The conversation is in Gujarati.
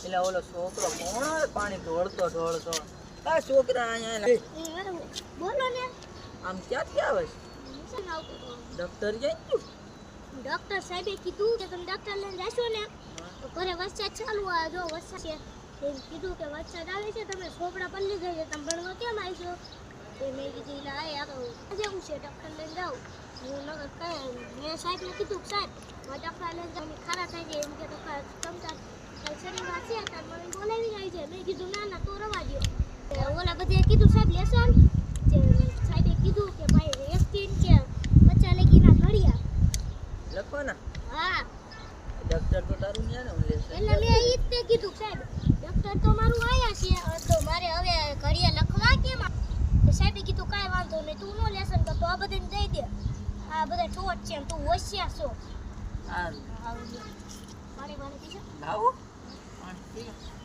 એટલે ઓલો છોકરો કોણ આવે પાણી ઢોળતો આ છોકરા અહીંયા બોલો ને આમ ક્યાંથી આવે છે મિશન આવતો તો ડોક્ટર ક્યાં ગયું ડોક્ટર સાહેબે કીધું કે તમે ડોક્ટર લઈને જશો ને તો ઘરે વરસાદ ચાલુ આ જો વરસાદ છે એમ કીધું કે વરસાદ આવે છે તમે છોકરા પલ્લી ગઈ છે તમે ભણવા કેમ આવશો તે મેં કીધું લા આ તો જેવું છે ડોક્ટર લઈને જાઉં હું નગર કઈ મેં સાહેબને કીધું કે સાહેબ ડોક્ટર લઈને જાઉં ખારા થઈ જાય એમ કે તો તમતા શનિવાર છે તાર મને બોલાવી જાય છે મેં કીધું ના ના તો રવા દો ઓલા બધે કીધું સાહેબ લેસન જે સાહેબે કીધું કે ભાઈ એક તીન કે બચ્ચા લગીના ઘડિયા લખવાના હા ડોક્ટર તો તારું ન્યા ને હું લેશે એટલે મેં ઈ જ તે કીધું સાહેબ ડોક્ટર તો મારું આયા છે તો મારે હવે ઘડિયા લખવા કેમ તો સાહેબે કીધું કાંઈ વાંધો નહીં તું નો લેસન કરતો આ બધાને દઈ દે આ બધા ઠોટ છે તું હોશિયાર છો સારું મારે મારે કીધું લાવો હા ઠીક છે